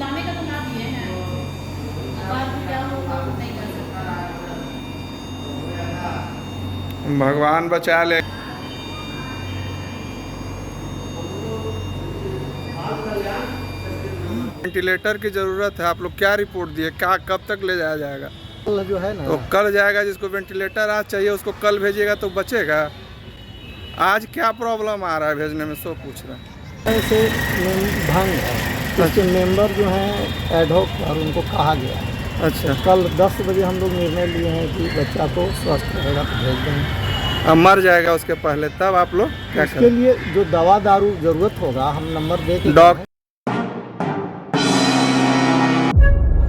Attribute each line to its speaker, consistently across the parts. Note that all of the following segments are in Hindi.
Speaker 1: सुनाने का तो ना दिए हैं, बाद में क्या होगा नहीं कर सकते।
Speaker 2: भगवान बचा ले। वेंटिलेटर की ज़रूरत है, आप लोग क्या रिपोर्ट दिए, क्या कब तक ले जाया जाएगा?
Speaker 3: कल जो है ना,
Speaker 2: तो कल जाएगा, जिसको वेंटिलेटर आज चाहिए उसको कल भेजिएगा तो बचेगा। आज क्या प्रॉब्लम आ रहा है भेजने में, सो पूछ रहे हैं।
Speaker 3: ऐसे भंग है, इसके मेंबर जो हैं एडहॉक और उनको कहा गया है।
Speaker 2: अच्छा,
Speaker 3: कल 10 बजे हम लोग निर्णय लिए हैं कि बच्चा को स्वस्थ रहेगा तो भेज देंगे।
Speaker 2: अब मर जाएगा उसके पहले, तब आप लोग क्या
Speaker 3: उसके
Speaker 2: करें?
Speaker 3: लिए जो दवा दारू ज़रूरत होगा हम नंबर दे के
Speaker 2: डॉक्टर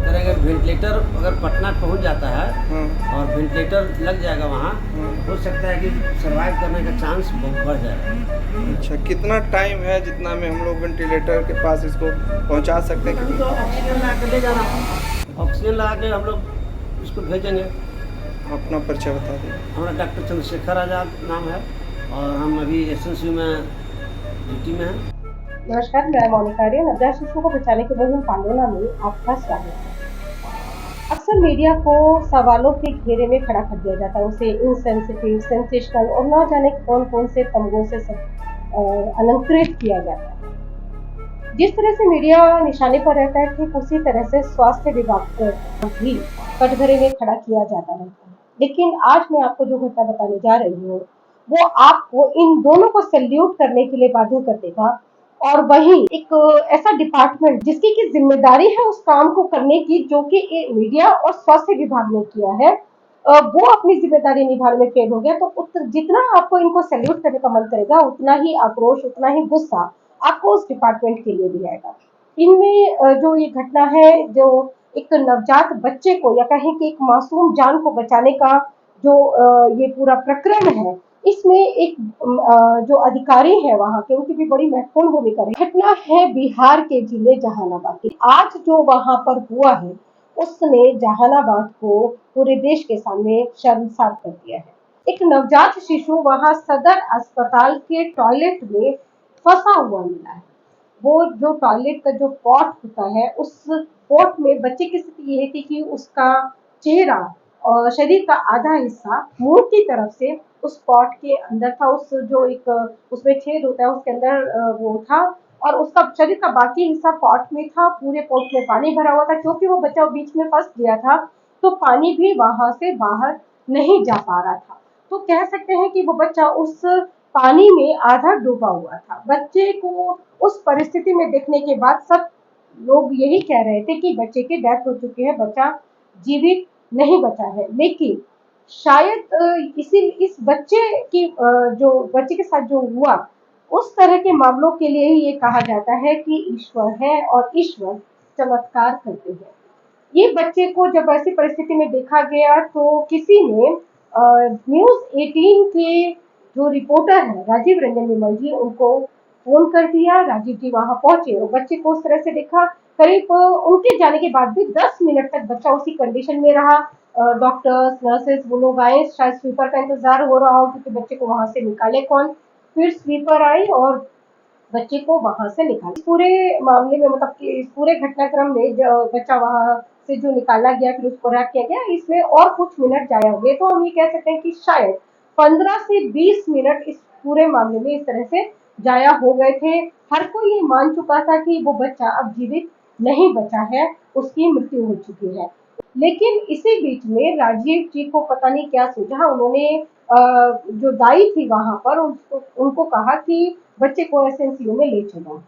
Speaker 4: करेंगे। वेंटिलेटर अगर पटना पहुंच जाता है
Speaker 2: हाँ,
Speaker 4: और वेंटिलेटर लग जाएगा वहाँ, हो सकता है कि सर्वाइव करने का चांस बहुत बढ़ जाएगा।
Speaker 2: अच्छा, कितना टाइम है जितना में हम लोग वेंटिलेटर के पास इसको पहुंचा सकते हैं?
Speaker 4: तो ऑक्सीजन लगा के ले जाना, ऑक्सीजन लगा के हम लोग इसको भेजेंगे।
Speaker 2: अपना परिचय बता दें।
Speaker 4: हमारा डॉक्टर चंद्रशेखर आज़ाद नाम है और हम अभी एसएनसीयू में ड्यूटी में हैं।
Speaker 5: नमस्कार, मैं मोनिका आर्य। नवजात शिशु को बचाने की मुहिम पांडोला में आपका स्वागत है। अक्सर मीडिया को सवालों के घेरे में खड़ा कर दिया जाता है, उसे इनसेंसिटिव, सेंसेशनल और न जाने कौन कौन से तमगों से अलंकृत किया जाता है। जिस तरह से मीडिया निशाने पर रहता है, ठीक उसी तरह से स्वास्थ्य विभाग को भी कटघरे में खड़ा किया जाता है। लेकिन आज मैं आपको जो घटना बताने जा रही हूँ, वो आपको इन दोनों को सैल्यूट करने के लिए बाध्य कर देगा। और वही एक ऐसा डिपार्टमेंट जिसकी की जिम्मेदारी है उस काम को करने की, जो कि मीडिया और स्वास्थ्य विभाग ने किया है, वो अपनी जिम्मेदारी निभाने में फेल हो गया। तो जितना आपको इनको सैल्यूट करने का मन करेगा, उतना ही आक्रोश, उतना ही गुस्सा आपको उस डिपार्टमेंट के लिए भी आएगा। इनमें जो ये घटना है, जो एक नवजात बच्चे को या कहें कि एक मासूम जान को बचाने का जो ये पूरा प्रकरण है, इसमें एक जो अधिकारी है वहाँ के, उनकी भी बड़ी महत्वपूर्ण भूमिका है। घटना है बिहार के जिले जहानाबाद की। आज जो वहाँ पर हुआ है, उसने जहानाबाद को पूरे देश के सामने शर्मसार कर दिया है। एक नवजात शिशु वहाँ सदर अस्पताल के टॉयलेट में फंसा हुआ मिला है। वो जो टॉयलेट का जो पॉट होता है, उस पॉट में बच्चे की स्थिति ये थी कि उसका चेहरा और शरीर का आधा हिस्सा मुंह की तरफ से उस पॉट के अंदर था। उस जो एक उसमें छेद होता है उसके अंदर वो था, और उसका शरीर का बाकी हिस्सा पॉट में था। पूरे पॉट में पानी भरा हुआ था। क्योंकि वो बच्चा बीच में फंस गया था, तो पानी भी वहां से बाहर नहीं जा पा रहा था। तो कह सकते हैं कि वो बच्चा उस पानी में आधा डूबा हुआ था। बच्चे को उस परिस्थिति में देखने के बाद सब लोग यही कह रहे थे कि बच्चे की डेथ हो चुकी है, बच्चा जीवित नहीं बचा है। लेकिन शायद इस बच्चे की जो बच्चे के साथ जो हुआ, उस तरह के मामलों के लिए ही ये कहा जाता है कि ईश्वर है और ईश्वर चमत्कार करते हैं। ये बच्चे को जब ऐसी परिस्थिति में देखा गया, तो किसी ने न्यूज़ 18 के जो रिपोर्टर हैं राजीव रंजन विमल जी, उनको फोन कर दिया। राजीव जी वहां पहुंचे और बच्चे को उस तरह से देखा। करीब उनके जाने के बाद भी 10 मिनट तक बच्चा उसी कंडीशन में रहा। डॉक्टर्स, नर्सेस वो लोग आए, शायद स्वीपर का इंतजार हो रहा हो क्योंकि बच्चे को वहां से निकाले कौन। फिर स्वीपर आई और बच्चे को वहां से निकाला। इस पूरे मामले में, मतलब कि इस पूरे घटनाक्रम में जो बच्चा वहां से जो निकाला गया, फिर उसको रैप किया गया, इसमें और कुछ मिनट जाया हो गए। तो हम ये कह सकते हैं कि शायद 15 से 20 मिनट इस पूरे मामले में इस तरह से जाया हो गए थे। हर कोई ये मान चुका था कि वो बच्चा अब जीवित नहीं बचा है, उसकी मृत्यु हो चुकी है। लेकिन इसी बीच में राजीव जी को पता नहीं क्या सूझा, उन्होंने जो दाई थी वहां पर उनको कहा कि बच्चे को एसएनसीयू में ले चलो।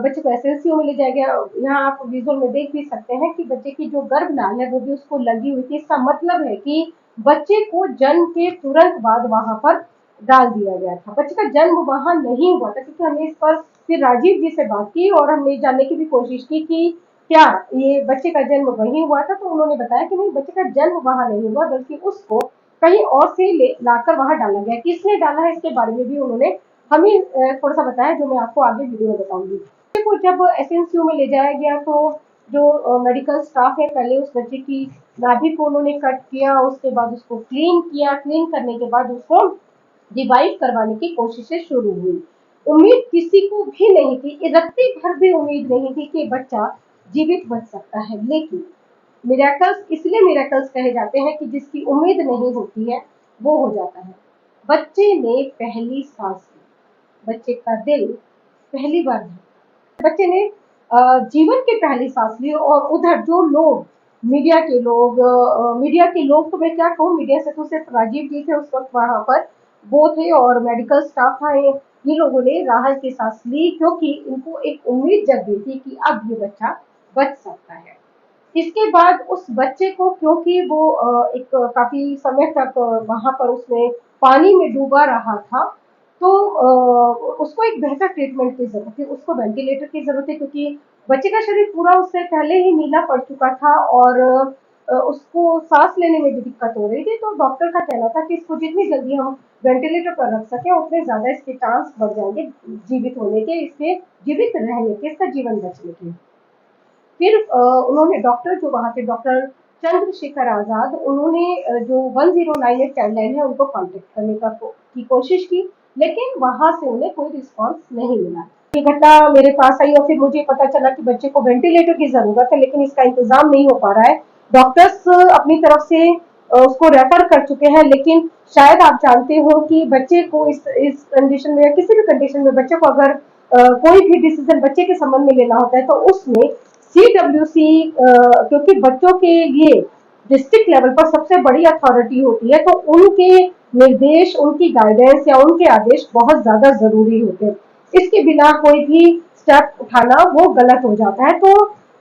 Speaker 5: बच्चे को एसएनसीयू में ले जाया गया। यहाँ आप विजुअल में देख भी सकते हैं कि बच्चे की जो गर्भनाल है वो भी उसको लगी हुई थी। इसका मतलब है कि बच्चे को जन्म के तुरंत बाद वहां पर डाल दिया गया था। बच्चे का जन्म वहां नहीं हुआ था, क्योंकि हमने इस पर फिर राजीव जी से बात की और हमने जानने की भी कोशिश की कि क्या ये बच्चे का जन्म वहीं हुआ था। तो उन्होंने बताया कि नहीं, बच्चे का जन्म वहां नहीं हुआ, बल्कि उसको कहीं और से लाकर वहां डाला गया। किसने डाला है इसके बारे में भी उन्होंने हमें थोड़ा सा बताया, जो मैं आपको आगे वीडियो में बताऊंगी। बच्चे को जब एसएनसीयू में ले जाया गया, तो जो मेडिकल स्टाफ है, पहले उस बच्चे की नाभि को उन्होंने कट किया, उसके बाद उसको क्लीन किया। क्लीन करने के बाद उसको रिवाइव करवाने की कोशिशें शुरू हुई। उम्मीद किसी को भी नहीं थी, रत्ती भर भी उम्मीद नहीं थी कि बच्चा जीवित बच सकता है। लेकिन मिरेकल्स इसलिए मिरेकल्स कहे जाते हैं कि जिसकी उम्मीद नहीं होती है वो हो जाता है। बच्चे ने पहली सांस ली, बच्चे का दिल पहली बार धड़का, बच्चे ने जीवन की पहली सांस ली। और उधर जो लोग मीडिया के लोग तो मैं क्या कहूँ, मीडिया से तो सिर्फ राजीव जी थे उस वक्त वहां पर, वो थे और मेडिकल स्टाफ था। ये लोगों ने राहत की सांस ली क्योंकि इनको एक उम्मीद जग गई थी कि अब ये बच्चा बच सकता है। इसके बाद उस बच्चे को, क्योंकि वो एक काफी समय तक वहां पर उसमें पानी में डूबा रहा था, तो उसको एक बेहतर ट्रीटमेंट की जरूरत थी, उसको वेंटिलेटर की जरूरत है, क्योंकि बच्चे का शरीर पूरा उससे पहले ही नीला पड़ चुका था और उसको सांस लेने में भी दिक्कत हो रही थी। तो डॉक्टर का कहना था कि इसको जितनी जल्दी हम वेंटिलेटर पर रख सके उतने ज्यादा इसके चांस बढ़ जाएंगे जीवित होने के, इसके जीवित रहने के, इसका जीवन बचने के। फिर उन्होंने डॉक्टर जो वहाँ के डॉक्टर चंद्रशेखर आजाद, उन्होंने जो 1098 चाइल्डलाइन है उनको कांटेक्ट करने की कोशिश की, लेकिन वहां से उन्हें कोई रिस्पांस नहीं मिला। ये घटना मेरे पास आई और फिर मुझे पता चला कि बच्चे को वेंटिलेटर की जरूरत है, लेकिन इसका इंतजाम नहीं हो पा रहा है। डॉक्टर्स अपनी तरफ से उसको रेफर कर चुके हैं, लेकिन शायद आप जानते हो कि बच्चे को इस कंडीशन में या किसी भी कंडीशन में बच्चे को अगर कोई भी डिसीजन बच्चे के संबंध में लेना होता है तो उसमें CWC, क्योंकि बच्चों के लिए डिस्ट्रिक्ट लेवल पर सबसे बड़ी अथॉरिटी होती है, तो उनके निर्देश, उनकी गाइडेंस या उनके आदेश बहुत ज्यादा जरूरी होते हैं। इसके बिना कोई भी स्टेप उठाना वो गलत हो जाता है। तो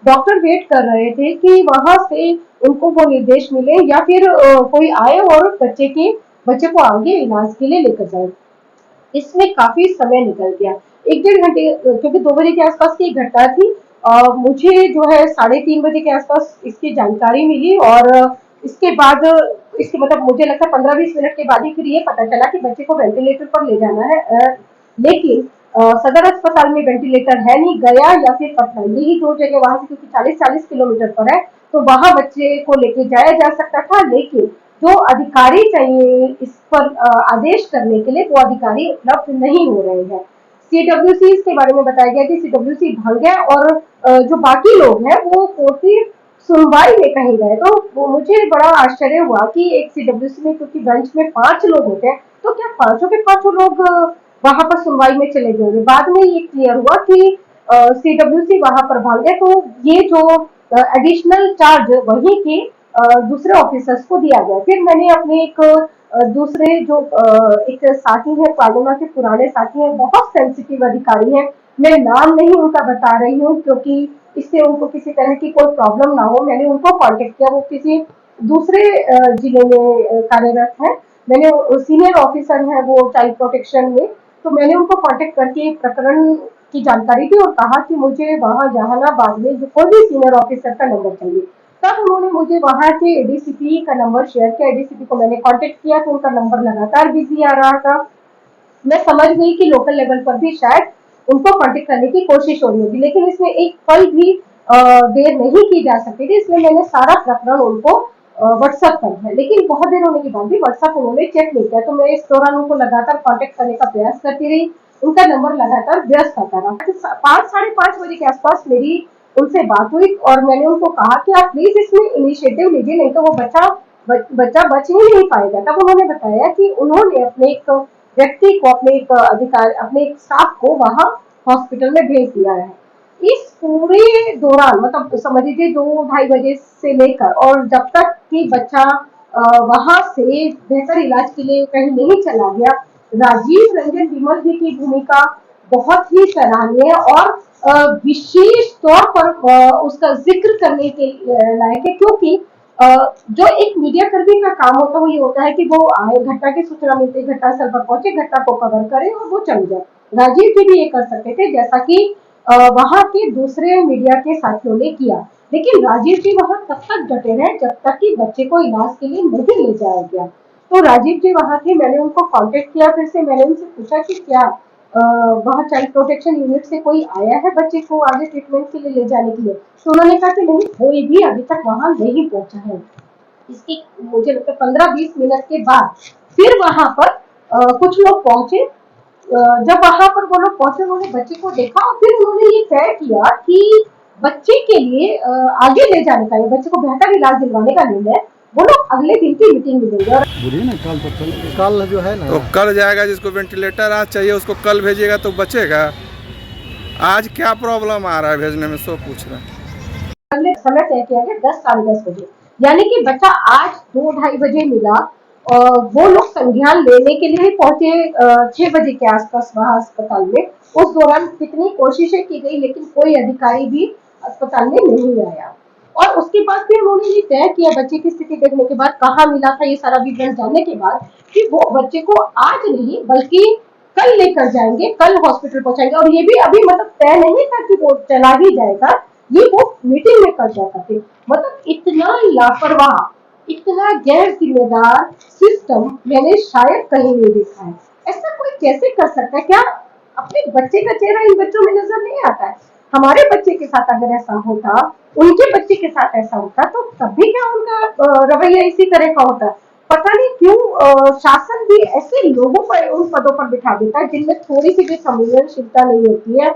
Speaker 5: डॉक्टर वेट कर रहे थे कि वहां से उनको वो निर्देश मिले या फिर कोई आए और बच्चे को आगे इलाज के लिए लेकर जाए। इसमें काफी समय निकल गया, 1-1.5 घंटे, क्योंकि 2 बजे के आसपास की घटना थी। मुझे जो है 3:30 बजे के आसपास इसकी जानकारी मिली और इसके बाद इसके मतलब मुझे लगता है 15-20 मिनट के बाद ही फिर ये पता चला कि बच्चे को वेंटिलेटर पर ले जाना है। लेकिन सदर अस्पताल में वेंटिलेटर है नहीं, गया या फिर पटना, यही 2 जगह वहां से, क्योंकि 40-40 किलोमीटर पर है, तो वहां बच्चे को लेके जाया जा सकता था। लेकिन जो अधिकारी चाहिए इस पर आदेश करने के लिए, वो अधिकारी उपलब्ध नहीं हो रहे हैं। CWC के बारे में बताया गया कि CWC भाग गया और जो बाकी लोग हैं वो कोर्ट की सुनवाई में कहीं गए। तो वो मुझे बड़ा आश्चर्य हुआ कि एक CWC में, क्योंकि बेंच में 5 लोग होते हैं, तो क्या 5 के 5 लोग वहां पर सुनवाई में चले गए होंगे। बाद में ये क्लियर हुआ कि CWC वहां पर भाग गए, तो ये जो एडिशनल चार्ज वही के दूसरे ऑफिसर्स को दिया गया। फिर मैंने अपने एक दूसरे जो एक साथी है, पालोमा के पुराने साथी हैं, बहुत सेंसिटिव अधिकारी हैं, मैं नाम नहीं उनका बता रही हूँ क्योंकि इससे उनको किसी तरह की कोई प्रॉब्लम ना हो। मैंने उनको कांटेक्ट किया, वो किसी दूसरे जिले में कार्यरत है। मैंने सीनियर ऑफिसर है वो चाइल्ड प्रोटेक्शन में, तो मैंने उनको कांटेक्ट करके प्रकरण की जानकारी दी और कहा कि मुझे वहां जहानाबाद में जो कोई भी सीनियर ऑफिसर का नंबर चाहिए। तब उन्होंने मुझे वहां के ADCP का नंबर शेयर किया। ADCP को मैंने कांटेक्ट किया तो उनका नंबर लगातार बिजी आ रहा था। मैं समझ गई कि लोकल लेवल पर भी शायद उनको कांटेक्ट करने की कोशिश हो रही होगी, लेकिन इसमें एक पल भी देर नहीं की जा सकती थी, इसलिए मैंने सारा प्रकरण उनको व्हाट्सएप कर दिया। लेकिन बहुत देर होने के बाद भी व्हाट्सएप उन्होंने चेक नहीं किया, तो मैं इस दौरान उनको लगातार कांटेक्ट करने का प्रयास करती रही, उनका नंबर लगातार व्यस्त आता रहा। 5-5:30 बजे के आसपास मेरी उनसे बात हुई और मैंने उनको कहा कि आप प्लीज इसमें इनिशिएटिव लीजिए, नहीं तो वो बच्चा बच ही नहीं पाएगा। तब उन्होंने बताया कि उन्होंने अपने एक व्यक्ति को, अपने एक स्टाफ को वहां हॉस्पिटल में भेज दिया है। इस पूरे दौरान मतलब समझ लीजिए 2-2:30 बजे से लेकर और जब तक कि बच्चा वहां से बेहतर इलाज के लिए कहीं नहीं चला गया, राजीव रंजन बिमल जी की भूमिका बहुत ही सराहनीय और विशेष तौर पर उसका जिक्र करने के लायक है, क्योंकि जो एक मीडिया कर्मी का काम होता है वो ये होता है कि वो आए, घटना की सूचना मिलती, घटनास्थल पर पहुंचे, घटना को कवर करे और वो चले जाए। राजीव जी भी ये कर सकते थे, जैसा कि वहां के दूसरे मीडिया के साथियों ने किया, लेकिन राजीव जी वहां तब तक डटे रहे जब तक कि बच्चे को इलाज के लिए नहीं ले जाया गया। तो राजीव जी वहां थे, मैंने उनको कांटेक्ट किया, फिर से मैंने उनसे पूछा कि क्या वहाँ चाइल्ड प्रोटेक्शन यूनिट से कोई आया है बच्चे को आगे ट्रीटमेंट के लिए ले जाने के लिए, तो उन्होंने कहा कि नहीं, कोई भी अभी तक वहां नहीं पहुंचा है। इसकी मुझे लगता है 15-20 मिनट के बाद फिर वहां पर कुछ लोग पहुंचे। जब वहां पर वो लोग पहुंचे, उन्होंने बच्चे को देखा और फिर उन्होंने ये तय किया कि बच्चे के लिए आगे ले जाने का या बच्चे को बेहतर इलाज दिलवाने का निर्णय वो लोग अगले दिन की मीटिंग में देंगे। और
Speaker 3: बोलिए ना, कल तो कल जो है ना,
Speaker 2: तो कल जाएगा, जिसको वेंटिलेटर आज चाहिए उसको कल भेजिएगा तो बचेगा। आज क्या प्रॉब्लम आ रहा है भेजने में, सो पूछ रहे हैं।
Speaker 5: हमने समय तय किया है 10 साढ़े 10 बजे, यानी कि बच्चा आज 2-2:30 बजे मिला और वो लोग संज्ञान लेने के लिए पहुंचे 6 बजे के आसपास वहां अस्पताल में। उस दौरान कितनी कोशिशें की गई लेकिन कोई अधिकारी भी अस्पताल में नहीं आया और उसके बाद फिर उन्होंने ये तय किया बच्चे की स्थिति देखने के बाद, कहाँ मिला था ये सारा विवरण जानने के बाद, कि वो बच्चे को आज नहीं बल्कि कल लेकर जाएंगे, कल हॉस्पिटल पहुंचाएंगे। और ये भी अभी मतलब तय नहीं था कि वो चला ही जाएगा, ये वो मीटिंग में कर जाता थे। मतलब इतना लापरवाह, इतना गैर जिम्मेदार सिस्टम मैंने शायद कहीं नहीं देखा है। ऐसा कोई कैसे कर सकता है? क्या अपने बच्चे का चेहरा इन बच्चों में नजर नहीं आता है? हमारे बच्चे के साथ अगर ऐसा होता, उनके बच्चे के साथ ऐसा होता, तो तब भी क्या उनका रवैया इसी तरह का होता? पता नहीं क्यों शासन भी ऐसे लोगों पर उन पदों पर बिठा देता है जिनमें थोड़ी सी भी संवेदनशीलता नहीं होती है,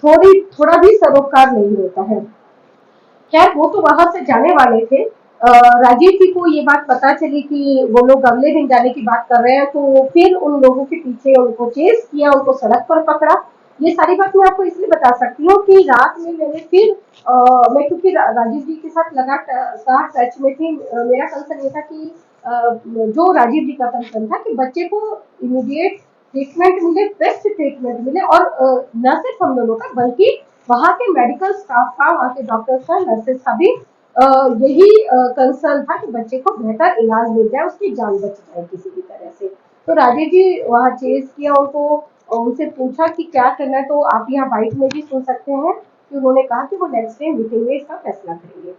Speaker 5: थोड़ा भी सरोकार नहीं होता है। खैर वो तो वहां से जाने वाले थे। राजीव जी को ये बात पता चली कि वो लोग अगले दिन जाने की बात कर रहे हैं, तो फिर उन लोगों के पीछे उनको चेस किया, उनको सड़क पर पकड़ा। ये सारी बात मैं आपको इसलिए बता सकती हूँ कि रात में मैंने फिर मैं क्योंकि राजीव जी के साथ लगातार टच में थी, मेरा कंसर्न ये था कि जो राजीव जी का कंसर्न था कि बच्चे को इमीडिएट ट्रीटमेंट मिले, बेस्ट ट्रीटमेंट मिले और न सिर्फ हम लोगों का बल्कि वहाँ के मेडिकल स्टाफ का, वहाँ के डॉक्टर्स का, नर्सेस का भी यही कंसर्न था कि बच्चे को बेहतर इलाज मिल जाए, उसकी जान बच जाए किसी भी तरह से। तो राजीव जी वहाँ चेस किया उनको, उनसे पूछा कि क्या करना है, तो आप यहाँ बाइट में भी सुन सकते हैं कि उन्होंने कहा कि वो नेक्स्ट डे मीटिंग में इसका फैसला करेंगे।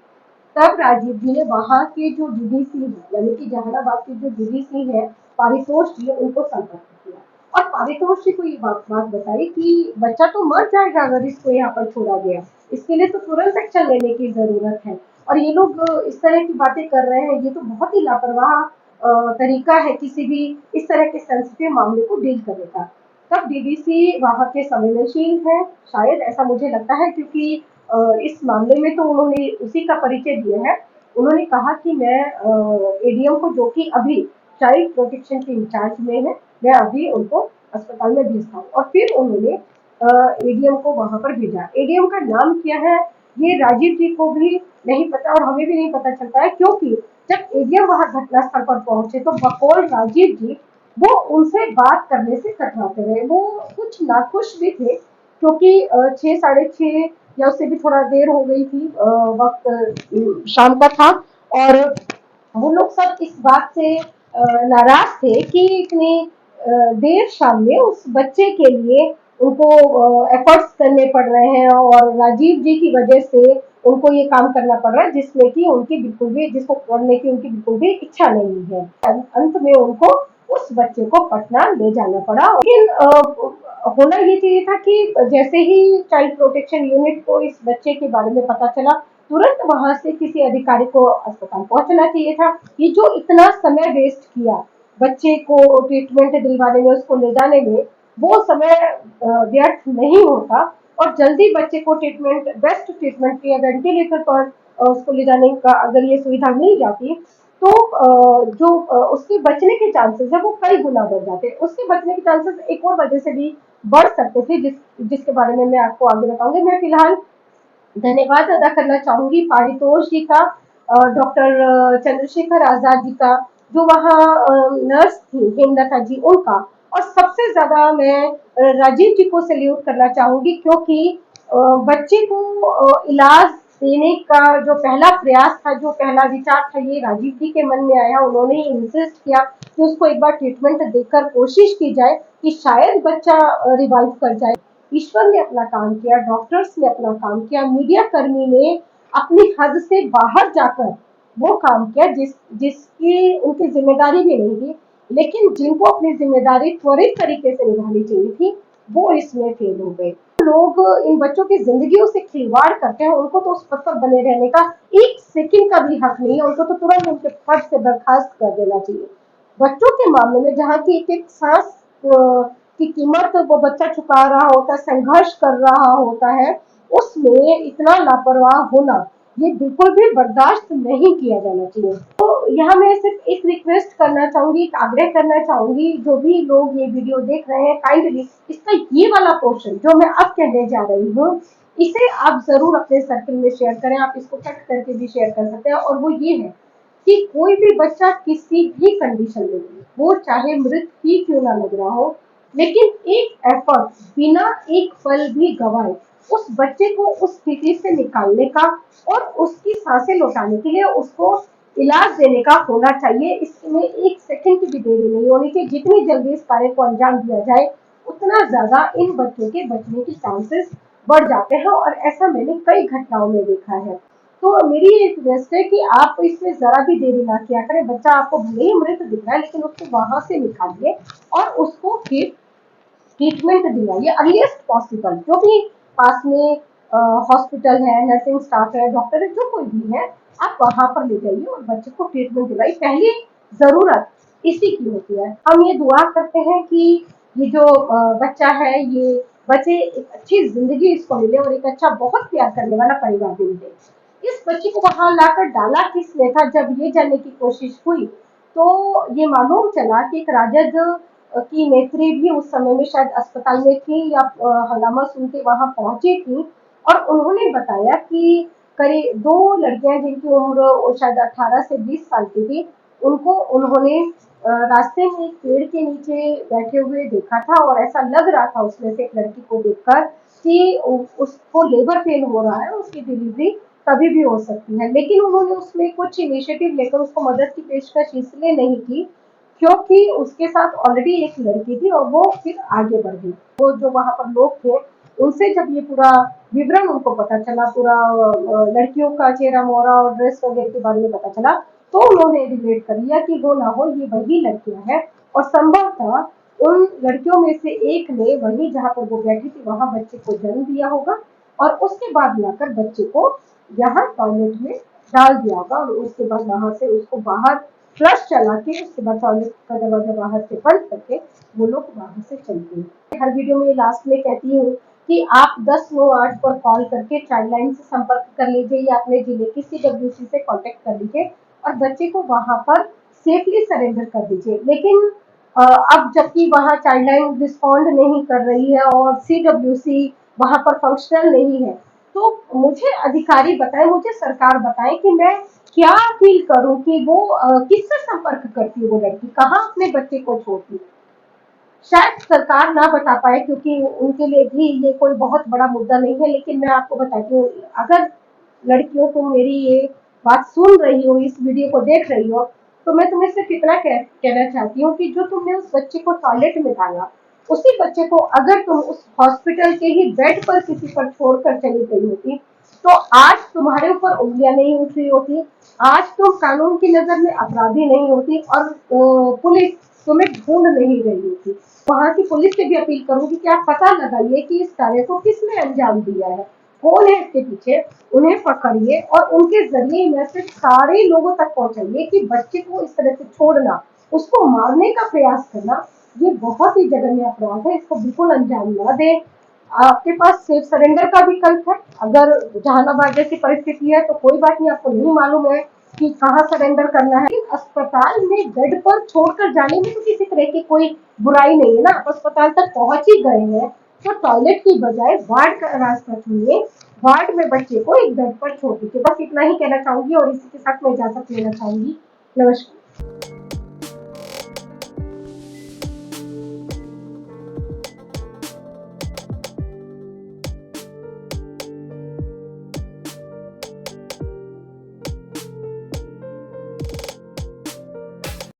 Speaker 5: तब राजीव जी ने वहाँ के जो डीडीसी है, यानी कि जहानाबाद के जो डीडीसी है पारितोष जी, उनको संपर्क किया और पारितोष जी को ये बात बताई कि बच्चा तो मर जाएगा अगर इसको यहाँ पर छोड़ा गया, इसके लिए तो तुरंत एक्शन लेने की जरूरत है। और ये लोग इस तरह की बातें कर रहे हैं, ये तो बहुत ही लापरवाह तरीका है किसी भी इस तरह के सेंसिटिव मामले को डील करने का। तब डीडीसी वहाँ के संवेदनशील है, शायद ऐसा मुझे लगता है, क्योंकि इस मामले में तो उन्होंने उसी का परिचय दिया है। उन्होंने कहा कि मैं एडीएम को, जो कि अभी चाइल्ड प्रोटेक्शन के इंचार्ज में है, मैं अभी उनको अस्पताल में भेजता हूँ। और फिर उन्होंने एडीएम को वहां पर भेजा। एडीएम का नाम क्या है ये राजीव जी को भी नहीं पता और हमें भी नहीं पता चलता है, क्योंकि जब एडीएम वहां घटनास्थल पर पहुंचे तो बकौल राजीव जी वो उनसे बात करने से कतराते रहे। वो कुछ नाखुश भी थे क्योंकि 6 साढ़े 6 या उससे भी थोड़ा देर हो गई थी, वक्त शाम का था और वो लोग सब इस बात से नाराज थे कि इतनी देर शाम में उस बच्चे के लिए उनको एफर्ट्स करने पड़ रहे हैं और राजीव जी की वजह से उनको ये काम करना पड़ रहा है जिसमें कि उनकी बिल्कुल भी, जिसको करने की उनकी बिल्कुल भी इच्छा नहीं है। अंत में उनको उस बच्चे को पटना ले जाना पड़ा। लेकिन होना ये चाहिए था कि जैसे ही चाइल्ड प्रोटेक्शन यूनिट को इस बच्चे के बारे में पता चला, तुरंत वहां से किसी अधिकारी को अस्पताल पहुंचना चाहिए था। ये जो इतना समय वेस्ट किया बच्चे को ट्रीटमेंट दिलवाने में, उसको ले जाने में, वो समय व्यर्थ नहीं होता और जल्दी बच्चे को ट्रीटमेंट, बेस्ट ट्रीटमेंट या वेंटिलेटर पर उसको ले जाने का अगर ये सुविधा मिल जाती तो जो उसके बचने के चांसेस है वो कई गुना बढ़ जाते। उसके बचने के चांसेस एक और वजह से भी बढ़ सकते थे जिसके बारे में मैं आपको आगे बताऊंगी। मैं फिलहाल धन्यवाद अदा करना चाहूंगी पारितोष जी का, डॉक्टर चंद्रशेखर आजाद जी का, जो वहाँ नर्स थी हेमलता जी, उनका, और सबसे ज्यादा मैं राजीव जी को सैल्यूट करना चाहूंगी क्योंकि बच्चे को इलाज देने का जो पहला प्रयास था, जो पहला विचार था, ये राजीव जी के मन में आया। उन्होंने इंसिस्ट किया कि उसको एक बार ट्रीटमेंट देकर कोशिश की जाए कि शायद बच्चा रिवाइव कर जाए। ईश्वर ने अपना काम किया, डॉक्टर्स ने अपना काम किया, मीडिया कर्मी ने अपनी हद से बाहर जाकर वो काम किया जिसकी उनकी जिम्मेदारी भी नहीं थी, लेकिन जिनको अपनी जिम्मेदारी त्वरित तरीके से निभानी चाहिए थी वो इसमें फेल हो गए। लोग इन बच्चों की जिंदगियों से खिलवाड़ करते हैं, उनको तो उस पद पर बने रहने का 1 सेकंड का भी हक नहीं है, उनको तो तुरंत उनके पद से बर्खास्त कर देना चाहिए। बच्चों के मामले में जहाँ की एक सांस की कीमत वो बच्चा चुका रहा होता है, संघर्ष कर रहा होता है, उसमें इतना लापरवाह होना ये बिल्कुल भी बर्दाश्त नहीं किया जाना चाहिए। तो यहाँ मैं सिर्फ एक रिक्वेस्ट करना चाहूंगी, एक आग्रह करना चाहूंगी, जो भी लोग ये वीडियो देख रहे हैं काइंडली इसका ये वाला पोर्शन जो मैं अब कहने जा रही हूँ इसे आप जरूर अपने सर्कल में शेयर करें। आप इसको कट करके भी शेयर कर सकते हैं। और वो ये है कि कोई भी बच्चा किसी भी कंडीशन में वो चाहे मृत ही क्यों ना लग रहा हो, लेकिन एक एफर्ट बिना एक पल भी गवाए उस बच्चे को उस स्थिति से निकालने का और उसकी सांसें लौटाने के लिए उसको इलाज देने का होना चाहिए। इसमें एक सेकंड की भी देरी नहीं होनी चाहिए। जितनी जल्दी इस कार्य को अंजाम दिया जाए उतना ज्यादा इन बच्चों के बचने के चांसेस बढ़ जाते हैं और ऐसा मैंने कई घटनाओं में देखा है। तो मेरी ये रिक्वेस्ट है कि आप इसमें जरा भी देरी ना किया करें। बच्चा आपको भले ही मृत दिख रहा है लेकिन उसको वहां से निकालिए और उसको ट्रीटमेंट दिलाइए अर्लीस्ट पॉसिबल। जो भी पास में हॉस्पिटल है, नर्सिंग स्टाफ है, डॉक्टर है, जो कोई भी है आप वहां पर ले जाइए और बच्चे को ट्रीटमेंट दिलाइए। पहली जरूरत इसी की होती है। हम ये दुआ करते हैं कि ये जो बच्चा है ये बच्चे एक अच्छी जिंदगी इसको मिले और एक अच्छा बहुत प्यार करने वाला परिवार भी मिले। इस बच्ची को वहां लाकर डाला किसने था? जब ये जानने की कोशिश हुई तो ये मालूम चला कि एक राजद की नेत्री भी उस समय में शायद अस्पताल में थी या हंगामा सुन के वहां पहुंची थी और उन्होंने बताया कि करीब 2 लड़कियां जिनकी उम्र शायद 18 से 20 साल की थी उनको उन्होंने रास्ते में एक पेड़ के नीचे बैठे हुए देखा था और ऐसा लग रहा था उसमें से एक लड़की को देखकर कि उसको लेबर पेन हो रहा है, उसकी डिलीवरी कभी भी हो सकती है। लेकिन उन्होंने उसमें कुछ इनिशिएटिव लेकर उसको मदद की पेशकश इसलिए नहीं की क्योंकि उसके साथ ऑलरेडी एक लड़की थी और वो फिर आगे बढ़ गई। वो जो वहां पर लोग थे उनसे जब ये पूरा विवरण उनको पता चला, पूरा लड़कियों का चेहरा मोहरा और ड्रेस वगैरह के बारे में पता चला तो उन्होंने रिलेट कर लिया कि हो ना हो ये वही लड़कियां हैं और संभवतः उन लड़कियों में से एक ने वही जहाँ पर वो बैठी थी वहां बच्चे को जन्म दिया होगा और उसके बाद लाकर बच्चे को यहाँ टॉयलेट में डाल दिया होगा और उसके बाद वहां से उसको बाहर फ्लश चला के उसके बाद टॉयलेट का दरवाजा बाहर से बंद करके वो लोग बाहर से चलते हैं। हर वीडियो में लास्ट में कहती हूँ कि आप 1098 पर कॉल करके चाइल्ड लाइन से संपर्क कर लीजिए या अपने जिले की CWC से कांटेक्ट कर लीजिए और बच्चे को वहां पर सेफली सरेंडर कर दीजिए। लेकिन अब जबकि वहां चाइल्ड लाइन रिस्पॉन्ड नहीं कर रही है और CWC वहां पर फंक्शनल नहीं है तो मुझे अधिकारी बताएं, मुझे सरकार बताए कि मैं क्या फील करूं कि वो किससे संपर्क करती है वो लड़की, कहाँ अपने बच्चे को छोड़ती। शायद सरकार ना बता पाए क्योंकि उनके लिए भी ये कोई बहुत बड़ा मुद्दा नहीं है। लेकिन मैं आपको बताती हूँ अगर लड़कियों को मेरी ये बात सुन रही हो, इस वीडियो को देख रही हो तो मैं तुम्हें सिर्फ इतना कहना चाहती हूँ कि जो तुमने उस बच्चे को टॉयलेट में डाला उसी बच्चे को अगर तुम उस हॉस्पिटल के ही बेड पर किसी पर छोड़कर चली गई होती तो आज तुम्हारे ऊपर उंगलियां नहीं उठ रही होती, आज तुम कानून की नजर में अपराधी नहीं होती और पुलिस तुम्हें ढूंढ नहीं रही होती। वहां की पुलिस से भी अपील करूंगी कि आप पता लगाइए कि इस कार्य को किसने अंजाम दिया है, कौन है इसके पीछे, उन्हें पकड़िए और उनके जरिए मैसेज सारे लोगों तक पहुंचाइए कि बच्चे को इस तरह से छोड़ना, उसको मारने का प्रयास करना ये बहुत ही जघन्य अपराध है। इसको बिल्कुल अंजाम न दें। आपके पास सेफ सरेंडर का विकल्प है। अगर जहानाबाद जैसी परिस्थिति है तो कोई बात नहीं, आपको नहीं मालूम है कि कहाँ सरेंडर करना है। अस्पताल में बेड पर छोड़कर जाने में तो किसी तरह की कोई बुराई नहीं है ना। आप अस्पताल तक पहुंच ही गए हैं तो टॉयलेट की बजाय वार्ड का रास्ता चुनिए, वार्ड में बच्चे को एक बेड पर छोड़ दीजिए। बस इतना ही कहना चाहूंगी और इसी के साथ मैं इजाजत लेना चाहूंगी। नमस्कार।